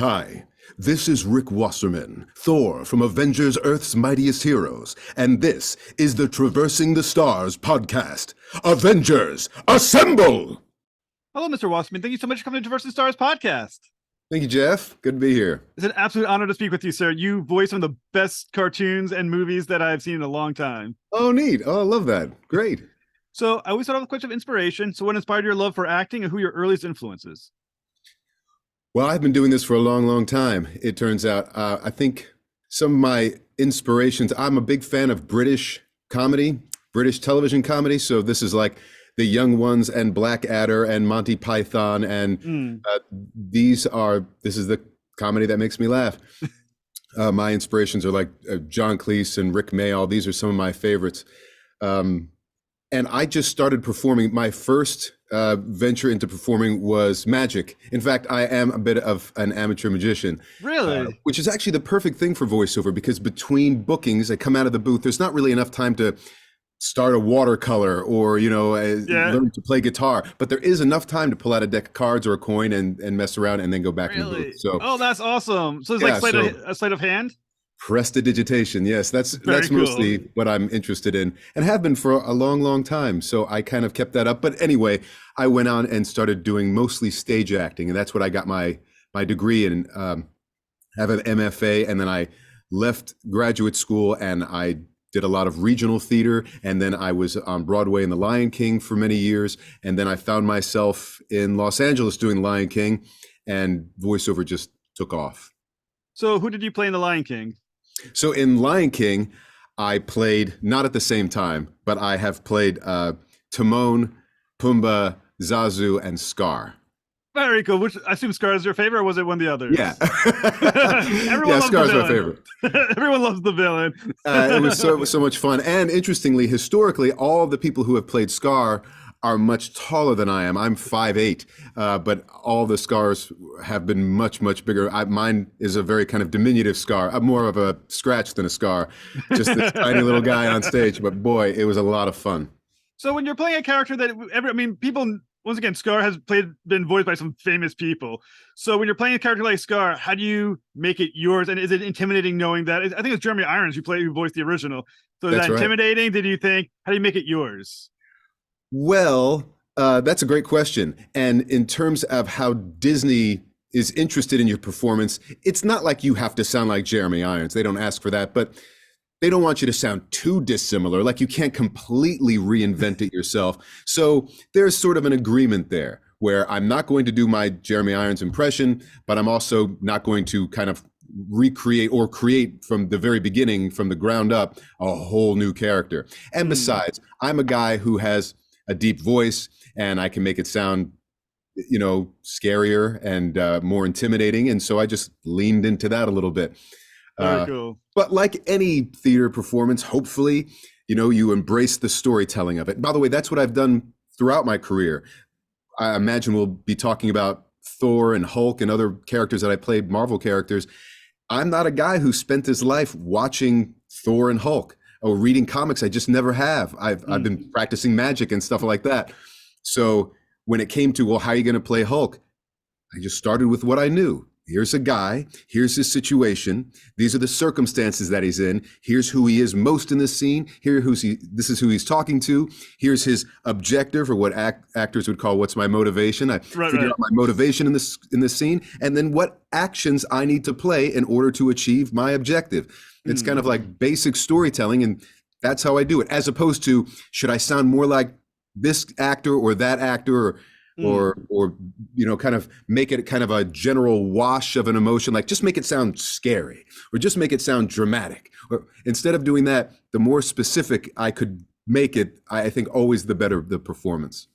Hi, this is Rick Wasserman, Thor from Avengers Earth's Mightiest Heroes, and this is the Traversing the Stars podcast. Avengers, assemble! Hello, Mr. Wasserman. Thank you so much for coming to Traversing the Stars podcast. Thank you, Jeff. Good to be here. It's an absolute honor to speak with you, sir. You voice some of the best cartoons and movies that I've seen in a long time. Oh, neat. Oh, I love that. Great. So I always start off with a question of inspiration. So what inspired your love for acting and who are your earliest influences? Well, I've been doing this for a long, long time, it turns out. I think some of my inspirations, I'm a big fan of British comedy, British television comedy. So this is like The Young Ones and Blackadder and Monty Python. And this is the comedy that makes me laugh. My inspirations are like John Cleese and Rick Mayall. These are some of my favorites. And I just started performing. My first venture into performing was magic. In fact, I am a bit of an amateur magician. Really? Which is actually the perfect thing for voiceover, because between bookings, I come out of the booth, there's not really enough time to start a watercolor or, learn to play guitar. But there is enough time to pull out a deck of cards or a coin and mess around and then go back in the booth. So, oh, that's awesome. So it's like a sleight of hand? Prestidigitation, yes, that's cool. Mostly what I'm interested in and have been for a long, long time. So I kind of kept that up. But anyway, I went on and started doing mostly stage acting, and that's what I got my degree in. Have an MFA, and then I left graduate school and I did a lot of regional theater, and then I was on Broadway in The Lion King for many years, and then I found myself in Los Angeles doing The Lion King, and voiceover just took off. So who did you play in The Lion King? So in Lion King, I played, not at the same time, but I have played Timon, Pumbaa, Zazu, and Scar. Very cool. Which I assume Scar is your favorite, or was it one of the others? Yeah. Everyone loves Scar's the my favorite. Everyone loves the villain. It was so much fun. And interestingly, historically, all of the people who have played Scar are much taller than I am. I'm 5'8", but all the Scars have been much, much bigger. Mine is a very kind of diminutive Scar. I'm more of a scratch than a scar, just this tiny little guy on stage. But boy, it was a lot of fun. So when you're playing a character that people, once again, Scar has been voiced by some famous people. So when you're playing a character like Scar, how do you make it yours? And is it intimidating knowing that? I think it's Jeremy Irons who voiced the original. So is that intimidating? Did you think, how do you make it yours? Well, that's a great question. And in terms of how Disney is interested in your performance, it's not like you have to sound like Jeremy Irons. They don't ask for that, but they don't want you to sound too dissimilar. Like you can't completely reinvent it yourself. So there's sort of an agreement there where I'm not going to do my Jeremy Irons impression, but I'm also not going to kind of recreate or create from the very beginning, from the ground up, a whole new character. And besides, I'm a guy who has a deep voice, and I can make it sound, scarier and more intimidating. And so I just leaned into that a little bit. Very cool. But like any theater performance, hopefully, you embrace the storytelling of it. By the way, that's what I've done throughout my career. I imagine we'll be talking about Thor and Hulk and other characters that I played, Marvel characters. I'm not a guy who spent his life watching Thor and Hulk or reading comics. I just never have. I've been practicing magic and stuff like that. So when it came to, well, how are you going to play Hulk? I just started with what I knew. Here's a guy. Here's his situation. These are the circumstances that he's in. Here's who he is most in this scene. This is who he's talking to. Here's his objective, or what actors would call, what's my motivation. I figure out my motivation in this scene, and then what actions I need to play in order to achieve my objective. It's kind of like basic storytelling, and that's how I do it. As opposed to, should I sound more like this actor or that actor, or kind of make it kind of a general wash of an emotion, like just make it sound scary or just make it sound dramatic. Or instead of doing that, the more specific I could make it, I think always the better the performance.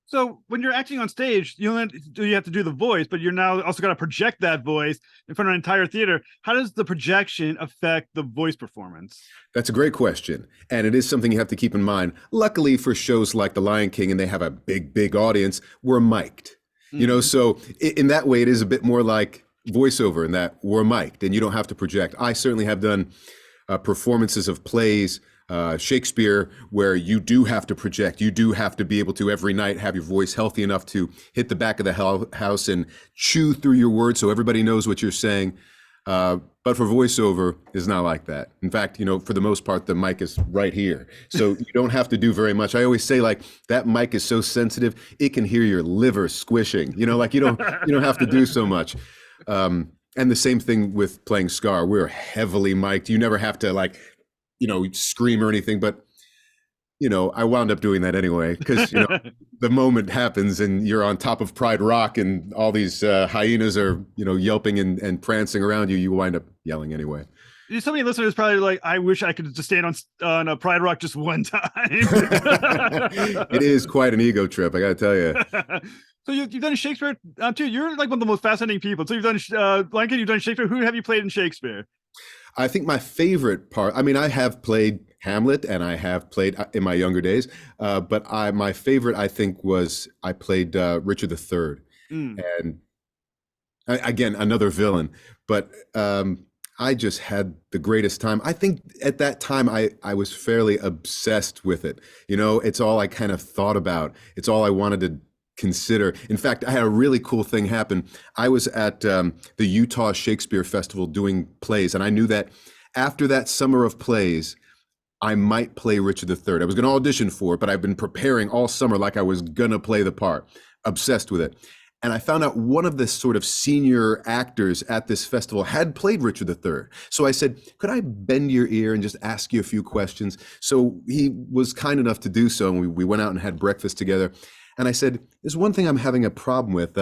So when you're acting on stage, you have to do the voice, but you're now also got to project that voice in front of an entire theater. How does the projection affect the voice performance? That's a great question. And it is something you have to keep in mind. Luckily for shows like The Lion King, and they have a big, big audience, we're mic'd. So in that way, it is a bit more like voiceover in that we're mic'd and you don't have to project. I certainly have done performances of plays Shakespeare, where you do have to project, you do have to be able to every night have your voice healthy enough to hit the back of the house and chew through your words so everybody knows what you're saying. But for voiceover, it's not like that. In fact, for the most part, the mic is right here. So you don't have to do very much. I always say, like, that mic is so sensitive, it can hear your liver squishing. Like you don't have to do so much. And the same thing with playing Scar. We're heavily mic'd. You never have to scream or anything, but I wound up doing that anyway, because the moment happens and you're on top of Pride Rock and all these hyenas are yelping and prancing around you. You wind up yelling anyway. So many listeners probably like, I wish I could just stand on a Pride Rock just one time. It is quite an ego trip, I gotta tell you. So you've done Shakespeare too. You're like one of the most fascinating people. So you've done Lincoln, you've done Shakespeare. Who have you played in Shakespeare? I think my favorite part, I have played Hamlet and I have played in my younger days, but my favorite, I think, was I played Richard III. And again, another villain, but I just had the greatest time. I think at that time I was fairly obsessed with it. It's all I kind of thought about. It's all I wanted to consider. In fact, I had a really cool thing happen. I was at the Utah Shakespeare Festival doing plays, and I knew that after that summer of plays, I might play Richard III. I was going to audition for it, but I've been preparing all summer like I was going to play the part, obsessed with it. And I found out one of the sort of senior actors at this festival had played Richard III. So I said, could I bend your ear and just ask you a few questions? So he was kind enough to do so, and we went out and had breakfast together. And I said, there's one thing I'm having a problem with.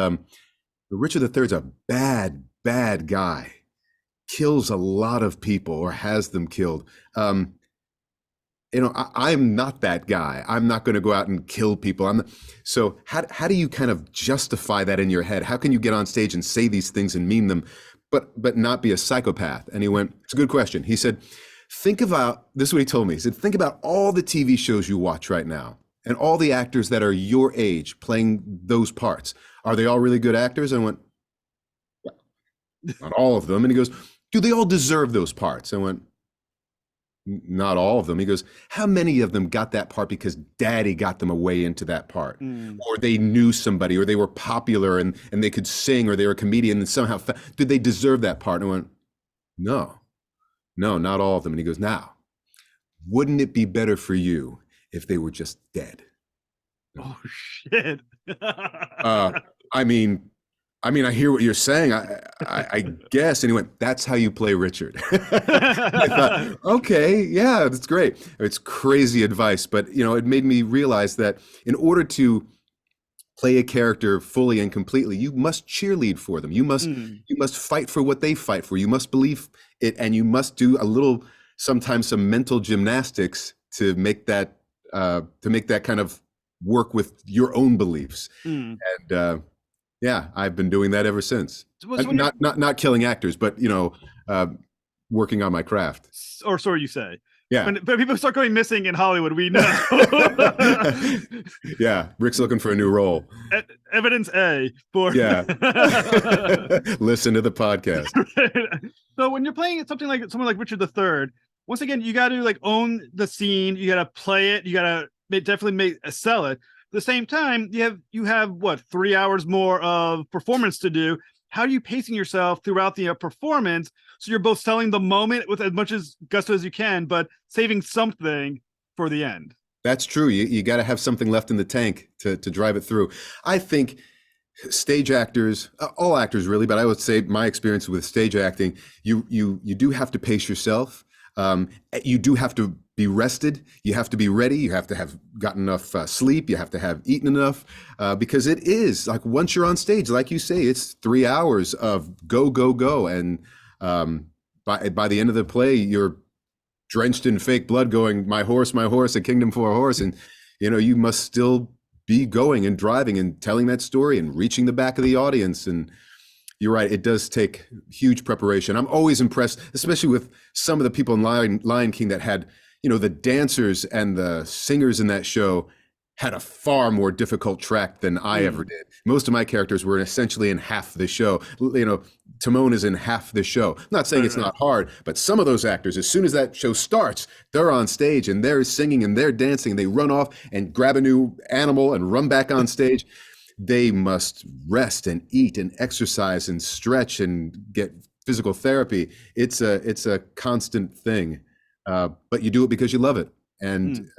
Richard III's a bad, bad guy. Kills a lot of people or has them killed. I'm not that guy. I'm not going to go out and kill people. So how do you kind of justify that in your head? How can you get on stage and say these things and mean them, but not be a psychopath? And he went, it's a good question. He said, think about, this is what he told me. He said, think about all the TV shows you watch right now and all the actors that are your age playing those parts. Are they all really good actors? And I went, not all of them. And he goes, do they all deserve those parts? I went, not all of them. He goes, how many of them got that part because daddy got them away into that part? Or they knew somebody, or they were popular and they could sing, or they were a comedian and somehow, did they deserve that part? And I went, no, not all of them. And he goes, now, wouldn't it be better for you if they were just dead? Oh, shit. I hear what you're saying. I guess. And he went, that's how you play Richard. I thought, okay, yeah, that's great. It's crazy advice, but it made me realize that in order to play a character fully and completely, you must cheerlead for them. You must fight for what they fight for. You must believe it, and you must do sometimes some mental gymnastics to make that kind of work with your own beliefs. And yeah, I've been doing that ever since. Not killing actors, but working on my craft. Or so you say. Yeah. When people start going missing in Hollywood, we know. Yeah, Rick's looking for a new role. Evidence A for. Yeah. Listen to the podcast. So when you're playing someone like Richard III, once again, you got to own the scene. You got to play it. You got to definitely sell it. At the same time, you have what, 3 hours more of performance to do. How are you pacing yourself throughout the performance so you're both selling the moment with as much as gusto as you can, but saving something for the end? That's true. You got to have something left in the tank to drive it through. I think stage actors, all actors really, but I would say my experience with stage acting, you do have to pace yourself. You do have to be rested. You have to be ready. You have to have gotten enough sleep. You have to have eaten enough, because it is like, once you're on stage, like you say, it's 3 hours of go, go, go. And by the end of the play, you're drenched in fake blood going, my horse, a kingdom for a horse. And, you must still be going and driving and telling that story and reaching the back of the audience. And you're right, it does take huge preparation. I'm always impressed, especially with some of the people in Lion King that had, the dancers and the singers in that show had a far more difficult track than I ever did. Most of my characters were essentially in half the show, Timon is in half the show. I'm not saying it's not hard, but some of those actors, as soon as that show starts, they're on stage and they're singing and they're dancing. They run off and grab a new animal and run back on stage. They must rest and eat and exercise and stretch and get physical therapy. It's a constant thing, but you do it because you love it. And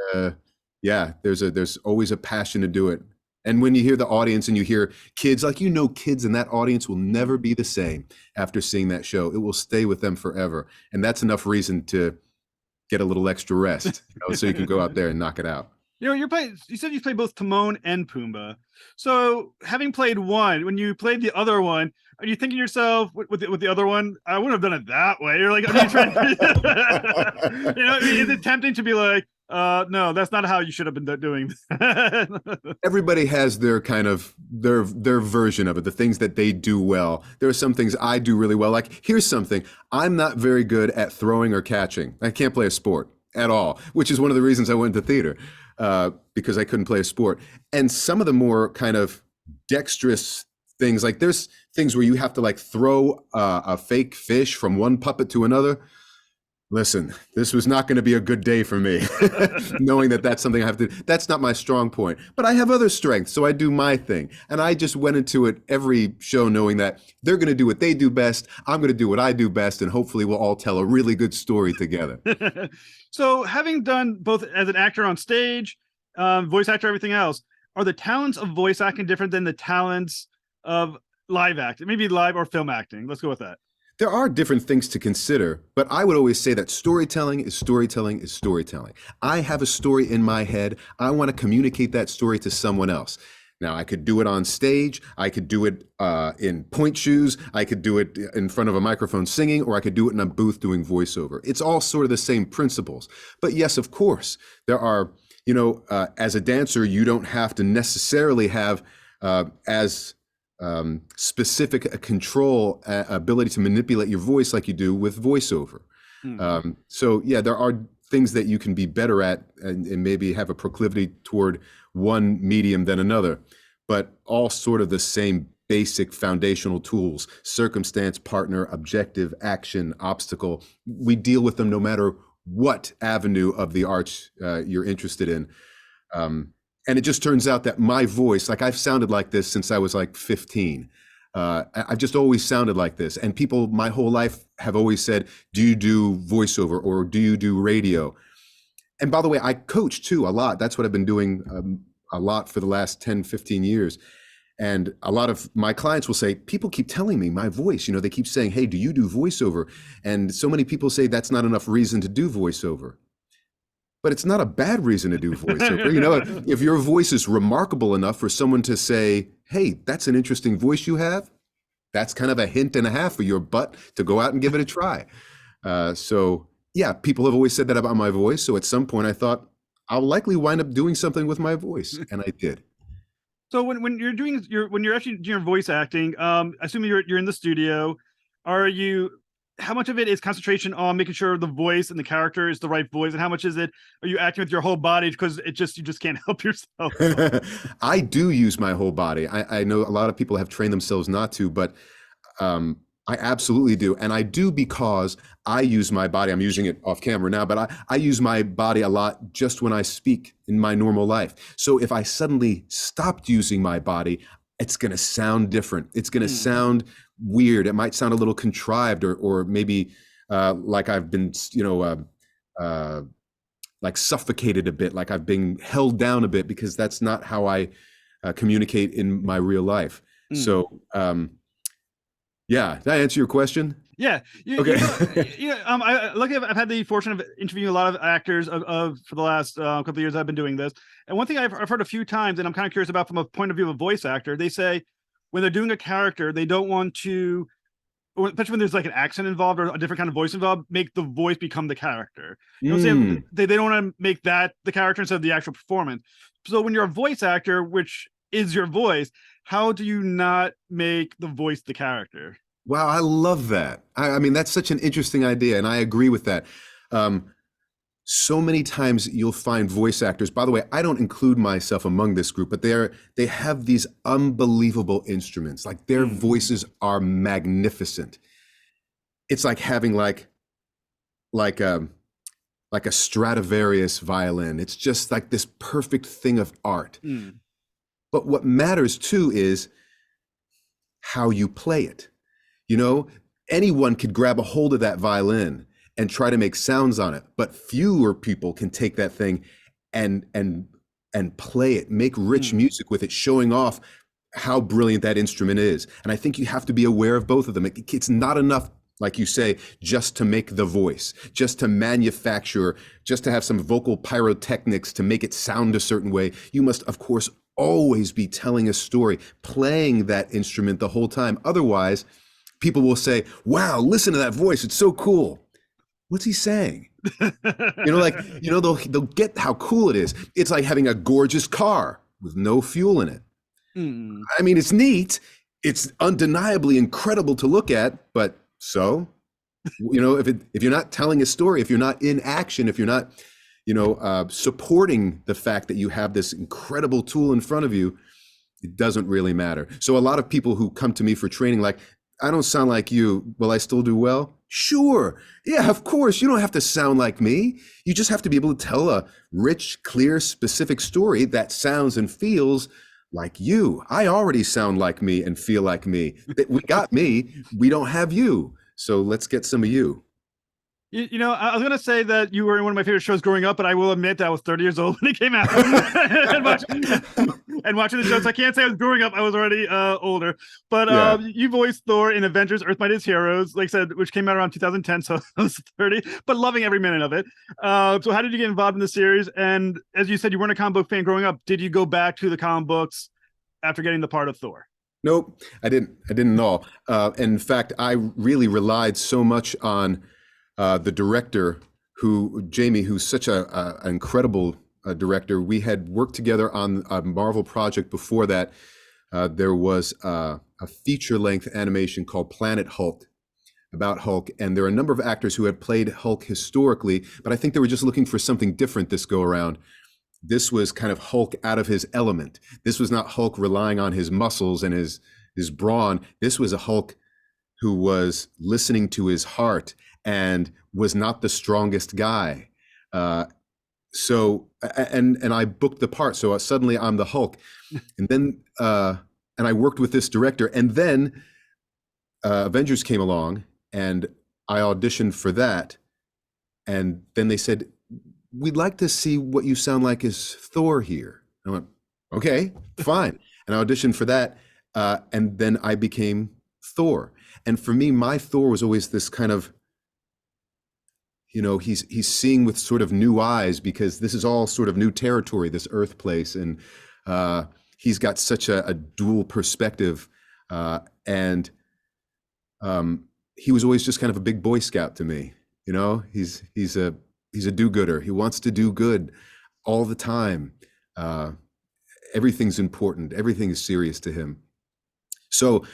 yeah, there's always a passion to do it. And when you hear the audience and you hear kids, like, kids in that audience will never be the same after seeing that show. It will stay with them forever. And that's enough reason to get a little extra rest, so you can go out there and knock it out. You said you played both Timon and Pumbaa. So having played one, when you played the other one, are you thinking to yourself with the other one, I wouldn't have done it that way? You're like, is it tempting to be like, no, that's not how you should have been doing. Everybody has their kind of their version of it, the things that they do well. There are some things I do really well. Like, here's something. I'm not very good at throwing or catching. I can't play a sport at all, which is one of the reasons I went to theater, because I couldn't play a sport. And some of the more kind of dexterous things, like there's things where you have to like throw a fake fish from one puppet to another. Listen, this was not going to be a good day for me, knowing that that's something I have to, that's not my strong point, but I have other strengths, so I do my thing. And I just went into it every show knowing that they're going to do what they do best, I'm going to do what I do best, and hopefully we'll all tell a really good story together. So having done both as an actor on stage, voice actor, everything else, are the talents of voice acting different than the talents of live acting, maybe live or film acting? Let's go with that. There are different things to consider, but I would always say that storytelling is storytelling is storytelling. I have a story in my head. I want to communicate that story to someone else. Now, I could do it on stage. I could do it in point shoes. I could do it in front of a microphone singing, or I could do it in a booth doing voiceover. It's all sort of the same principles. But yes, of course, there are, as a dancer, you don't have to necessarily have as specific a control ability to manipulate your voice like you do with voiceover. So yeah, there are things that you can be better at and maybe have a proclivity toward one medium than another, but all sort of the same basic foundational tools: circumstance, partner, objective, action, obstacle. We deal with them no matter what avenue of the arts you're interested in. And it just turns out that my voice, like, I've sounded like this since I was like 15. I've just always sounded like this. And people my whole life have always said, do you do voiceover or do you do radio? And by the way, I coach too a lot. That's what I've been doing a lot for the last 10, 15 years. And a lot of my clients will say, people keep telling me my voice, they keep saying, hey, do you do voiceover? And so many people say that's not enough reason to do voiceover. But it's not a bad reason to do voiceover. If your voice is remarkable enough for someone to say, hey, that's an interesting voice you have, that's kind of a hint and a half for your butt to go out and give it a try. So yeah, people have always said that about my voice. So at some point I thought, I'll likely wind up doing something with my voice. And I did. So when you're actually doing your voice acting, assuming you're in the studio, how much of it is concentration on making sure the voice and the character is the right voice, and how much are you acting with your whole body because you just can't help yourself? I do use my whole body. I know a lot of people have trained themselves not to, but I absolutely do. And I do because I use my body. I'm using it off camera now, but I use my body a lot just when I speak in my normal life. So if I suddenly stopped using my body, it's going to sound different. It's going to sound weird. It might sound a little contrived, or maybe like I've been, like suffocated a bit, like I've been held down a bit, because that's not how I communicate in my real life. So, yeah, did I answer your question? Yeah. Okay. I've had the fortune of interviewing a lot of actors for the last couple of years I've been doing this. And one thing I've heard a few times, and I'm kind of curious about from a point of view of a voice actor, they say when they're doing a character, they don't want to, especially when there's like an accent involved or a different kind of voice involved, make the voice become the character. You know what I'm saying? They don't want to make that the character instead of the actual performance. So when you're a voice actor, which is your voice, how do you not make the voice the character? Wow, I love that. I mean, that's such an interesting idea, and I agree with that. so many times you'll find voice actors. By the way, I don't include myself among this group, but they have these unbelievable instruments. Like their voices are magnificent. It's like having like a like a Stradivarius violin. It's just like this perfect thing of art. But what matters too is how you play it. You know, anyone could grab a hold of that violin and try to make sounds on it, but fewer people can take that thing and play it, make rich music with it, showing off how brilliant that instrument is. And I think you have to be aware of both of them. It's not enough, like you say, just to make the voice, just to manufacture, just to have some vocal pyrotechnics to make it sound a certain way. You must, of course, always be telling a story, playing that instrument the whole time. Otherwise, people will say, wow, listen to that voice. It's so cool. What's he saying? They'll get how cool it is. It's like having a gorgeous car with no fuel in it. I mean, it's neat. It's undeniably incredible to look at, but so, if you're not telling a story, if you're not in action, if you're not, supporting the fact that you have this incredible tool in front of you, it doesn't really matter. So a lot of people who come to me for training, like, I don't sound like you. Will I still do well? Sure. Yeah, of course. You don't have to sound like me. You just have to be able to tell a rich, clear, specific story that sounds and feels like you. I already sound like me and feel like me. We got me. We don't have you. So let's get some of you. I was going to say that you were in one of my favorite shows growing up, but I will admit that I was 30 years old when it came out and watching the show. So I can't say I was growing up. I was already older. But you voiced Thor in Avengers, Mightiest Heroes, like I said, which came out around 2010. So I was 30, but loving every minute of it. So how did you get involved in the series? And as you said, you weren't a comic book fan growing up. Did you go back to the comic books after getting the part of Thor? Nope, I didn't at all. In fact, I really relied so much on the director, Jamie, who's such an incredible director. We had worked together on a Marvel project before that. There was a feature-length animation called Planet Hulk, about Hulk, and there are a number of actors who had played Hulk historically, but I think they were just looking for something different this go around. This was kind of Hulk out of his element. This was not Hulk relying on his muscles and his brawn. This was a Hulk who was listening to his heart and was not the strongest guy. So I booked the part. So suddenly I'm the Hulk. And then, and I worked with this director. And then Avengers came along and I auditioned for that. And then they said, we'd like to see what you sound like as Thor here. I went, okay, fine. And I auditioned for that. And then I became Thor. And for me, my Thor was always this kind of, he's seeing with sort of new eyes because this is all sort of new territory, this Earth place. And he's got such a dual perspective. And he was always just kind of a big Boy Scout to me. He's a do-gooder. He wants to do good all the time. Everything's important. Everything is serious to him. So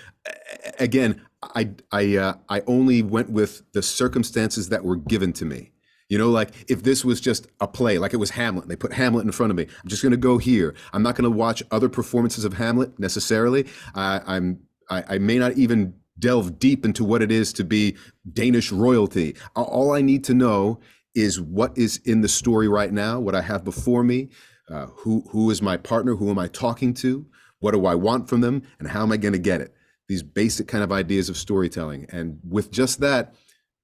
again, I only went with the circumstances that were given to me. Like if this was just a play, like it was Hamlet, and they put Hamlet in front of me, I'm just going to go here. I'm not going to watch other performances of Hamlet necessarily. I may not even delve deep into what it is to be Danish royalty. All I need to know is what is in the story right now, what I have before me, who is my partner, who am I talking to, what do I want from them, and how am I going to get it? These basic kind of ideas of storytelling. And with just that,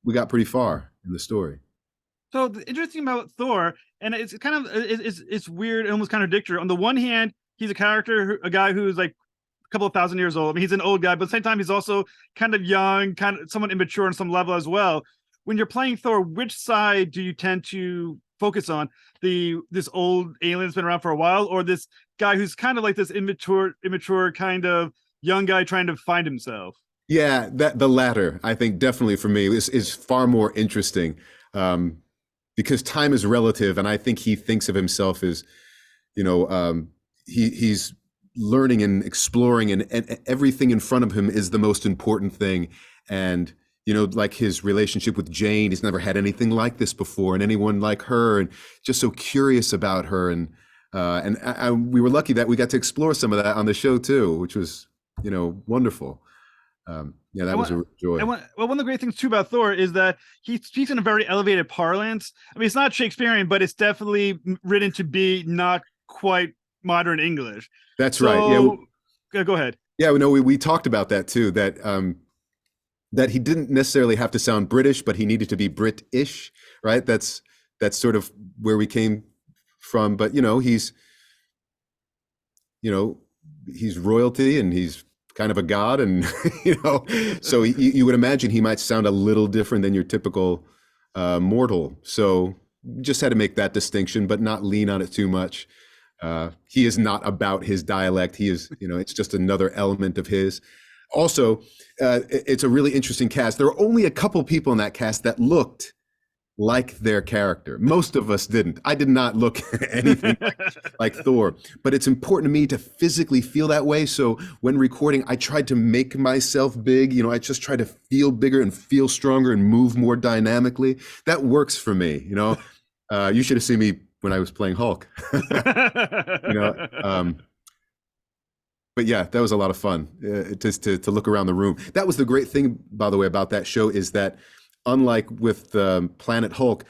we got pretty far in the story. So the interesting about Thor, and it's kind of, it's weird, almost contradictory. On the one hand, he's a guy who's like a couple of thousand years old. I mean, he's an old guy, but at the same time, he's also kind of young, kind of somewhat immature on some level as well. When you're playing Thor, which side do you tend to focus on? This old alien that's been around for a while, or this guy who's kind of like this immature kind of young guy trying to find himself? Yeah, the latter, I think definitely for me is far more interesting, because time is relative, and I think he thinks of himself as, he's learning and exploring, and everything in front of him is the most important thing. And you know, like his relationship with Jane. He's never had anything like this before, and anyone like her, and just so curious about her. And we were lucky that we got to explore some of that on the show too, which was, you know, wonderful. Yeah, that was a joy. Well, one of the great things too about Thor is that he speaks in a very elevated parlance. I mean, it's not Shakespearean, but it's definitely written to be not quite modern English. That's right. Yeah, go ahead. Yeah, no, we talked about that too. That that he didn't necessarily have to sound British, but he needed to be British, right? That's sort of where we came from. But you know, he's royalty, and he's kind of a god, and you know, so you would imagine he might sound a little different than your typical mortal. So just had to make that distinction, but not lean on it too much. He is not about his dialect. He is, you know, it's just another element of his. Also, it's a really interesting cast. There were only a couple people in that cast that looked like their character. Most of us didn't. I did not look anything like Thor, but it's important to me to physically feel that way. So when recording, I tried to make myself big. You know, I just try to feel bigger and feel stronger and move more dynamically. That works for me. You know, you should have seen me when I was playing Hulk. You know, but yeah, that was a lot of fun just to look around the room. That was the great thing, by the way, about that show, is that unlike with Planet Hulk,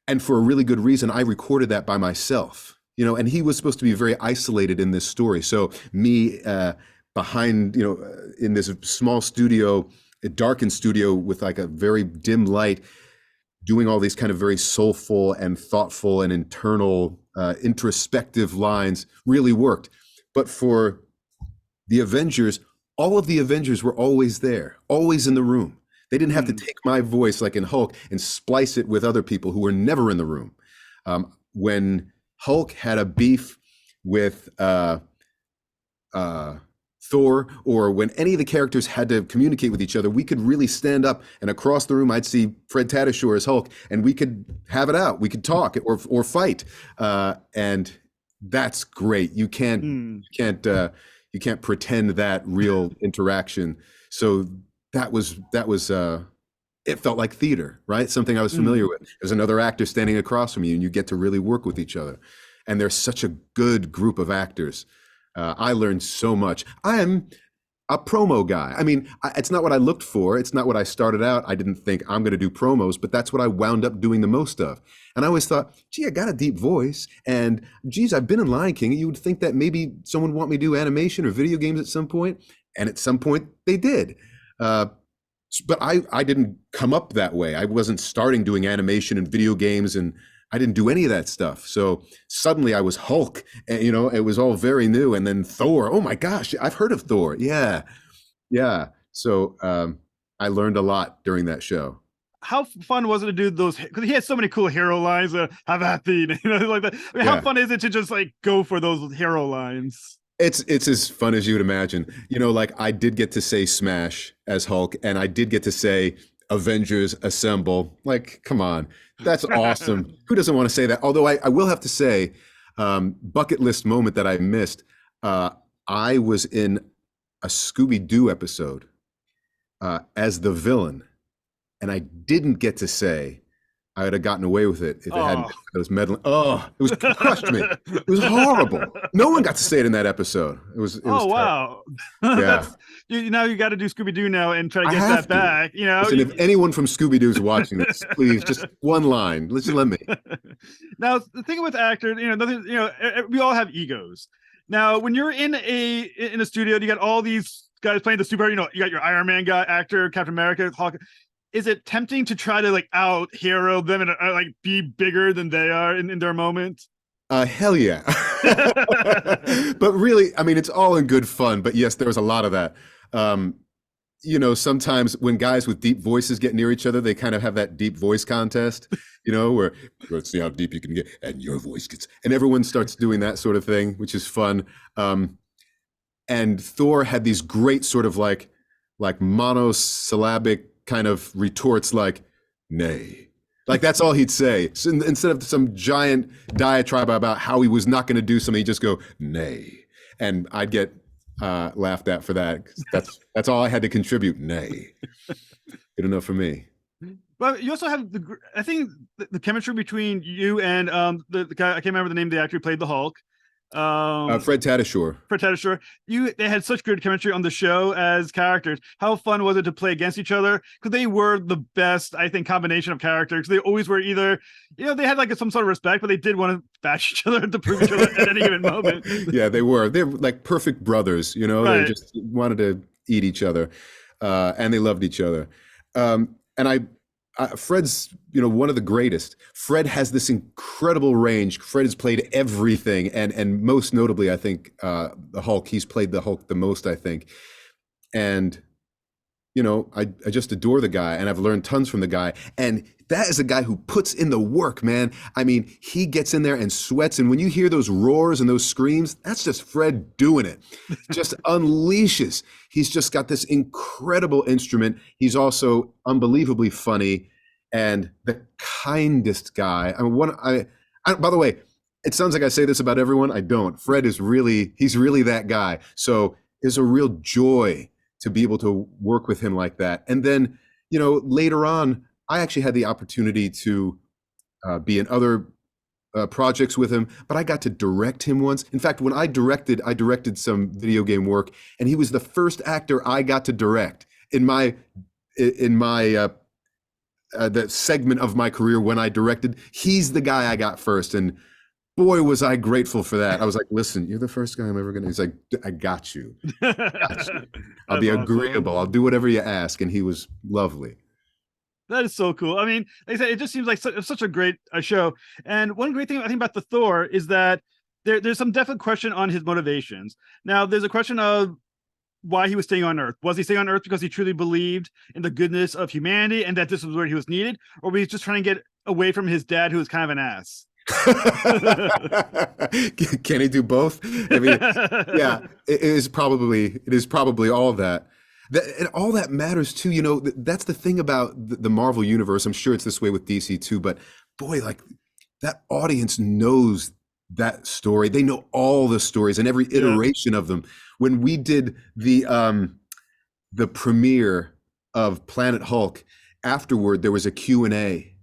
and for a really good reason, I recorded that by myself. You know, and he was supposed to be very isolated in this story. So me behind, you know, in this small studio, a darkened studio with like a very dim light, doing all these kind of very soulful and thoughtful and internal, introspective lines really worked. But for the Avengers, all of the Avengers were always there, always in the room. They didn't have to take my voice like in Hulk and splice it with other people who were never in the room. When Hulk had a beef with Thor, or when any of the characters had to communicate with each other, we could really stand up, and across the room I'd see Fred Tatasciore as Hulk, and we could have it out. We could talk or fight, and that's great. You can't pretend that real interaction. So that was it felt like theater, right? Something I was familiar with. There's another actor standing across from you, and you get to really work with each other. And there's such a good group of actors. I learned so much. I'm a promo guy. I mean, it's not what I looked for. It's not what I started out. I didn't think I'm going to do promos, but that's what I wound up doing the most of. And I always thought, gee, I got a deep voice. And geez, I've been in Lion King. You would think that maybe someone would want me to do animation or video games at some point. And at some point they did. But I didn't come up that way. I wasn't starting doing animation and video games, and I didn't do any of that stuff. So suddenly I was Hulk, and you know, it was all very new. And then Thor, oh my gosh, I've heard of Thor. Yeah. So I learned a lot during that show. How fun was it to do those? Because he had so many cool hero lines. Have at thee, you know, like that. I mean, how fun is it to just like go for those hero lines? It's as fun as you would imagine. You know, like I did get to say Smash as Hulk, and I did get to say Avengers Assemble. Like, come on, that's awesome. Who doesn't want to say that? Although I will have to say, bucket list moment that I missed. I was in a Scooby-Doo episode as the villain, and I didn't get to say I would have gotten away with it if it hadn't been for those meddling. Oh, it crushed me. It was horrible. No one got to say it in that episode. It was wow. Yeah. Now you got to do Scooby-Doo now and try to get that back. You know, listen, if anyone from Scooby-Doo is watching this, please just one line. Let me. Now the thing with actors, you know, we all have egos. Now, when you're in a studio, you got all these guys playing the superhero. You know, you got your Iron Man guy, actor, Captain America, Hulk. Is it tempting to try to like out hero them and like be bigger than they are in their moment? Hell yeah. But really, I mean, it's all in good fun. But yes, there was a lot of that. You know, sometimes when guys with deep voices get near each other, they kind of have that deep voice contest, you know, where let's see how deep you can get, and your voice gets, and everyone starts doing that sort of thing, which is fun. And Thor had these great sort of like monosyllabic kind of retorts, like nay, like that's all he'd say. So instead of some giant diatribe about how he was not going to do something, he'd just go nay, and I'd get laughed at for that. That's all I had to contribute. Nay. Good enough for me. But you also have I think the chemistry between you and the guy, I can't remember the name of the actor who played the Hulk. Fred Tatasciore. For Tedashore, they had such good chemistry on the show as characters. How fun was it to play against each other? Because they were the best, I think, combination of characters. They always were either, they had like some sort of respect, but they did want to bash each other to prove each other at any given moment. Yeah, they were. They're like perfect brothers. They Right. just wanted to eat each other, and they loved each other. And Fred's, one of the greatest. Fred has this incredible range. Fred has played everything, and most notably, I think, the Hulk. He's played the Hulk the most, I think. And I just adore the guy, and I've learned tons from the guy. And that is a guy who puts in the work, man. I mean, he gets in there and sweats, and when you hear those roars and those screams, that's just Fred doing it. Just unleashes. He's just got this incredible instrument. He's also unbelievably funny and the kindest guy. I mean, by the way, it sounds like I say this about everyone. I don't. Fred is he's really that guy. So it's a real joy to be able to work with him like that. And then, later on, I actually had the opportunity to be in other projects with him, but I got to direct him once. In fact, when I directed some video game work, and he was the first actor I got to direct in my the segment of my career when I directed. He's the guy I got first, and boy, was I grateful for that. I was like, listen, you're the first guy I'm ever gonna. He's like, I got you. I'll be agreeable. Awesome. I'll do whatever you ask. And he was lovely. That is so cool. I mean, like I said, it just seems like such a great show. And one great thing I think about the Thor is that there's some definite question on his motivations. Now, there's a question of why he was staying on Earth. Was he staying on Earth because he truly believed in the goodness of humanity and that this was where he was needed? Or was he just trying to get away from his dad, who was kind of an ass? Can he do both? I mean, yeah, it is probably all of that. And all that matters too. That's the thing about the Marvel universe. I'm sure it's this way with DC too, but boy, like that audience knows that story. They know all the stories and every iteration of them. When we did the premiere of Planet Hulk, afterward there was a Q&A,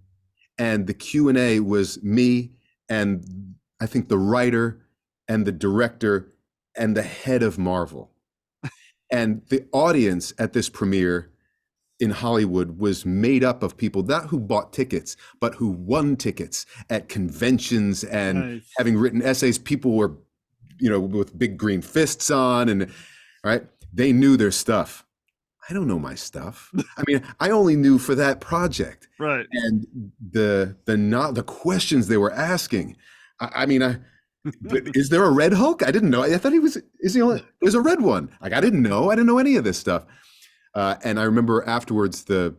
and the Q&A was me and I think the writer and the director and the head of Marvel. And the audience at this premiere in Hollywood was made up of people not who bought tickets, but who won tickets at conventions and having written essays. People were, with big green fists on, and right, they knew their stuff. I don't know my stuff. I mean, I only knew for that project. Right. And the questions they were asking. But is there a red Hulk? I didn't know. I thought there's a red one. Like, I didn't know any of this stuff. And I remember afterwards the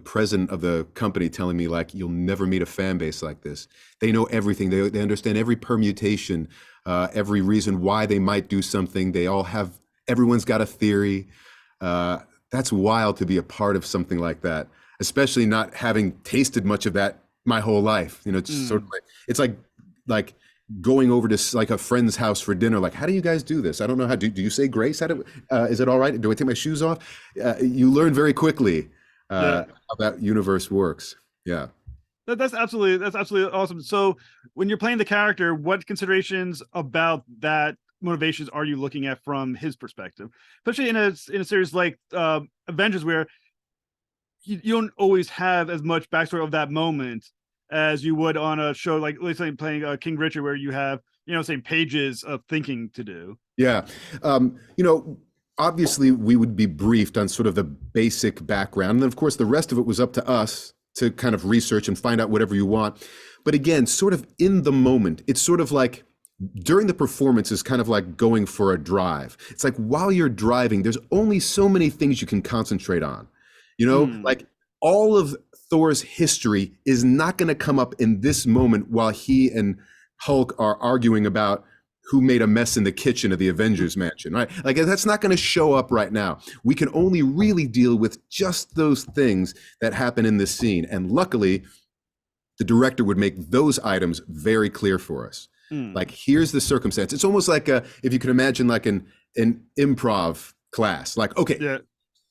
president of the company telling me, like, you'll never meet a fan base like this. They know everything. They understand every permutation, every reason why they might do something. Everyone's got a theory. That's wild to be a part of something like that, especially not having tasted much of that my whole life. It's sort of it's like going over to like a friend's house for dinner. Like, how do you guys do this? I don't know how. Do you say grace? Is it all right? Do I take my shoes off? You learn very quickly how that universe works. Yeah. That's absolutely awesome. So when you're playing the character, what considerations about that motivations are you looking at from his perspective, especially in a series like Avengers, where you don't always have as much backstory of that moment as you would on a show like, let's say, playing King Richard, where you have, pages of thinking to do. Yeah. Obviously we would be briefed on sort of the basic background. And then of course the rest of it was up to us to kind of research and find out whatever you want. But again, sort of in the moment, it's sort of like during the performance is kind of like going for a drive. It's like while you're driving, there's only so many things you can concentrate on. Like all of Thor's history is not going to come up in this moment while he and Hulk are arguing about who made a mess in the kitchen of the Avengers mansion, right? Like, that's not going to show up right now. We can only really deal with just those things that happen in this scene. And luckily, the director would make those items very clear for us. Like, here's the circumstance. It's almost like if you could imagine like an improv class. Like, okay,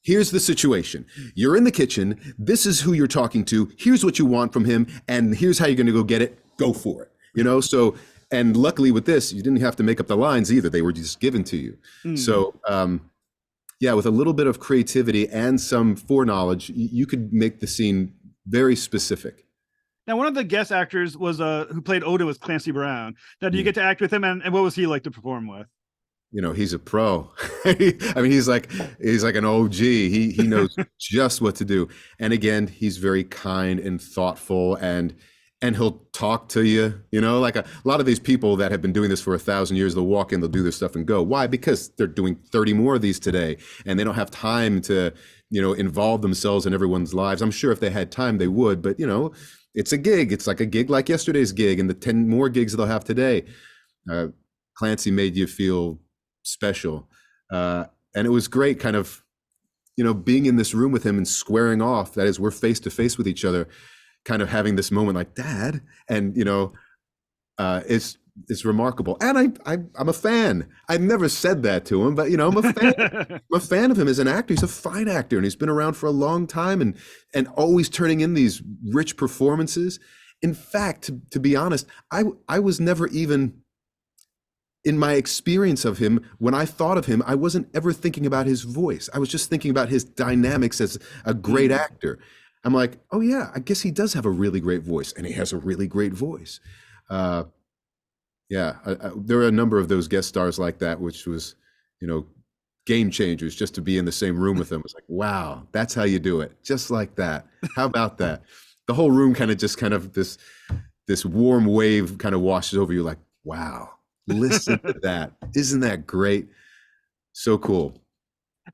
here's the situation. You're in the kitchen. This is who you're talking to. Here's what you want from him. And here's how you're going to go get it. Go for it. You know, so, and luckily with this, you didn't have to make up the lines either. They were just given to you. Mm. So, yeah, with a little bit of creativity and some foreknowledge, you could make the scene very specific. Now, one of the guest actors was who played Oda was Clancy Brown. Now, do you get to act with him, and what was he like to perform with? You know, he's a pro. I mean, he's like an OG. He knows just what to do. And again, he's very kind and thoughtful, and he'll talk to you. You know, like a lot of these people that have been doing this for 1,000 years, they'll walk in, they'll do their stuff and go. Why? Because they're doing 30 more of these today, and they don't have time to, you know, involve themselves in everyone's lives. I'm sure if they had time, they would. But you know, it's a gig. It's like a gig like yesterday's gig and the 10 more gigs they'll have today. Clancy made you feel special. And it was great kind of, you know, being in this room with him and squaring off. That is, we're face to face with each other, kind of having this moment like, Dad. And, you know, it's remarkable. And I'm a fan. I've never said that to him, but, you know, I'm a fan. I'm a fan of him as an actor. He's a fine actor, and he's been around for a long time, and always turning in these rich performances. In fact, to be honest, I was never even, in my experience of him, when I thought of him, I wasn't ever thinking about his voice. I was just thinking about his dynamics as a great actor. I'm like, oh yeah, I guess he does have a really great voice, and he has a really great voice. Yeah, there are a number of those guest stars like that, which was, you know, game changers. Just to be in the same room with them, it's like, wow, that's how you do it, just like that. How about that? The whole room kind of this warm wave kind of washes over you, like, wow, listen to that. Isn't that great? So cool.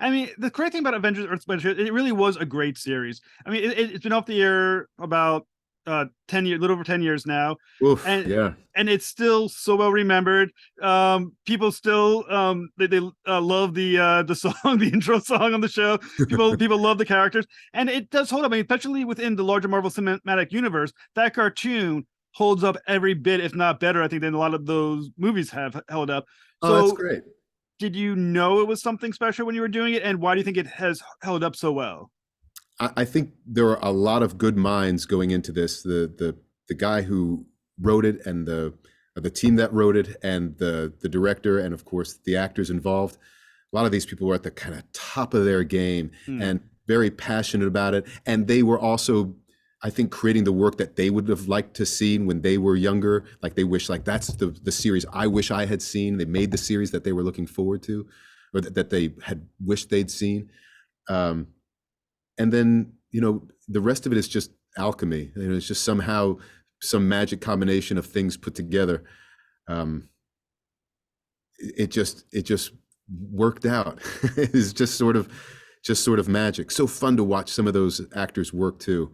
I mean, the great thing about Avengers: Earth's Mightiest Heroes, it really was a great series. I mean, it's been off the air about 10 years, a little over 10 years now. Oof, and yeah. and it's still so well remembered. People still they love the song, the intro song on the show. People love the characters, and it does hold up. I mean, especially within the larger Marvel Cinematic Universe, that cartoon holds up every bit, if not better, I think, than a lot of those movies have held up. Oh, that's So, great. did you know it was something special when you were doing it, and why do you think it has held up so well? I think there are a lot of good minds going into this. The guy who wrote it, and the team that wrote it, and the director, and of course the actors involved. A lot of these people were at the kind of top of their game and very passionate about it. And they were also, I think, creating the work that they would have liked to see when they were younger. Like they wish, like that's the series I wish I had seen. They made the series that they were looking forward to, or that they had wished they'd seen. And then, you know, the rest of it is just alchemy. You know, it's just somehow some magic combination of things put together. It just worked out. It's just sort of magic. So fun to watch some of those actors work too.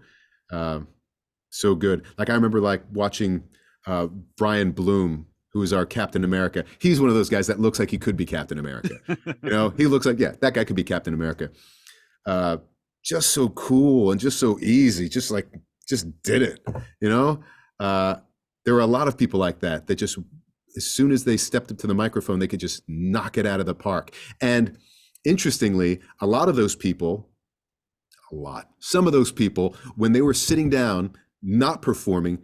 So good. Like I remember like watching Brian Bloom, who is our Captain America. He's one of those guys that looks like he could be Captain America. You know, he looks like, yeah, that guy could be Captain America. Just so cool and just so easy, just did it, you know? There were a lot of people like that just, as soon as they stepped up to the microphone, they could just knock it out of the park. And interestingly, some of those people, when they were sitting down, not performing,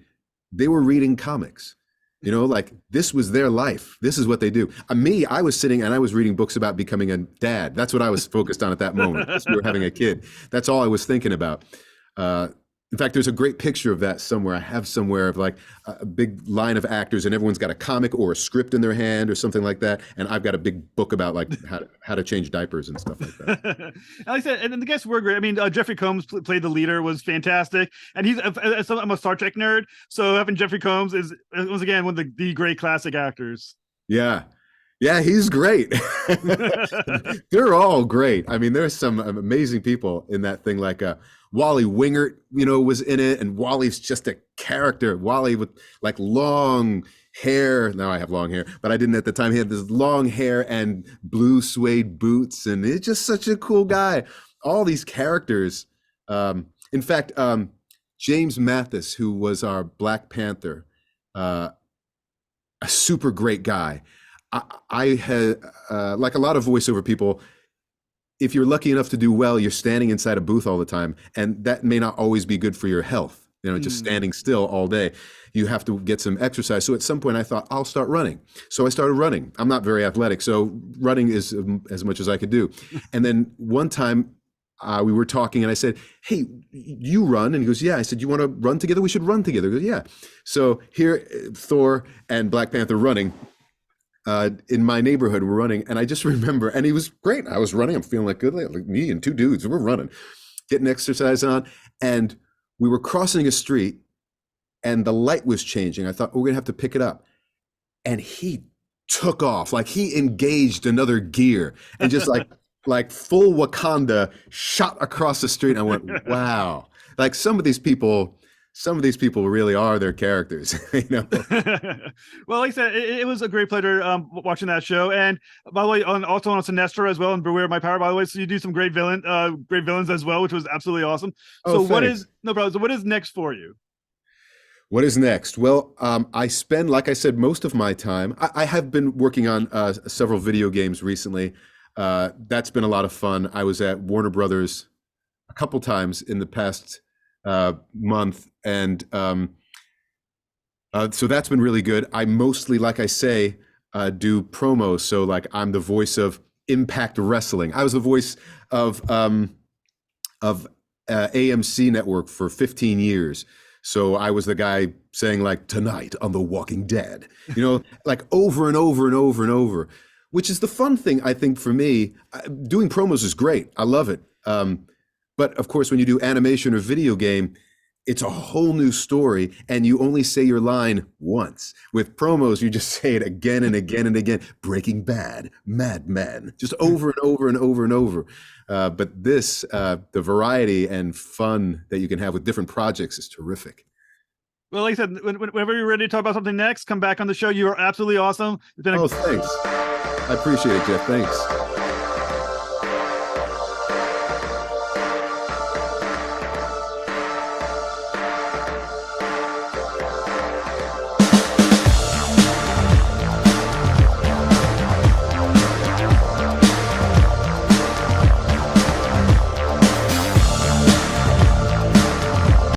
they were reading comics. You know, like this was their life. This is what they do. I was sitting and I was reading books about becoming a dad. That's what I was focused on at that moment. We were having a kid. That's all I was thinking about. In fact, there's a great picture of that somewhere. I have somewhere of like a big line of actors, and everyone's got a comic or a script in their hand or something like that. And I've got a big book about like how to change diapers and stuff like that. Like I said, and the guests were great. I mean, Jeffrey Combs played the leader, was fantastic, and I'm a Star Trek nerd, so having Jeffrey Combs is once again one of the great classic actors. Yeah. Yeah, he's great. They're all great. I mean, there's some amazing people in that thing, like Wally Wingert, you know, was in it, and Wally's just a character. Wally with like long hair. Now I have long hair, but I didn't at the time. He had this long hair and blue suede boots, and it's just such a cool guy. All these characters. In fact, James Mathis, who was our Black Panther, a super great guy. I had, like a lot of voiceover people, if you're lucky enough to do well, you're standing inside a booth all the time, and that may not always be good for your health. Just standing still all day. You have to get some exercise. So at some point I thought, I'll start running. So I started running. I'm not very athletic, so running is as much as I could do. And then one time we were talking and I said, hey, you run? And he goes, yeah. I said, you want to run together? We should run together. He goes, yeah. So here, Thor and Black Panther running in my neighborhood, we're running. And I just remember, and he was great. I was running. I'm feeling like good. Like me and two dudes, we're running, getting exercise on. And we were crossing a street and the light was changing. I thought, we're going to have to pick it up. And he took off, like he engaged another gear and just like full Wakanda shot across the street. And I went, wow. Like some of these people really are their characters. Well, like I said, it was a great pleasure watching that show. And by the way, also on Sinestro as well, and Beware My Power, by the way. So you do some great villains as well, which was absolutely awesome. So what is next for you? What is next? Well, I spend, like I said, most of my time. I have been working on several video games recently. That's been a lot of fun. I was at Warner Brothers a couple times in the past month, and so that's been really good. I mostly, like I say, do promos. So like I'm the voice of Impact Wrestling. I was the voice of AMC Network for 15 years. So I was the guy saying like tonight on The Walking Dead, like over and over and over and over, which is the fun thing, I think, for me. Doing promos is great. I love it. But of course, when you do animation or video game, it's a whole new story and you only say your line once. With promos, you just say it again and again and again. Breaking Bad, Mad Men, just over and over and over and over. But this, the variety and fun that you can have with different projects is terrific. Well, like I said, whenever you're ready to talk about something next, come back on the show. You are absolutely awesome. Thanks. I appreciate it, Jeff. Thanks.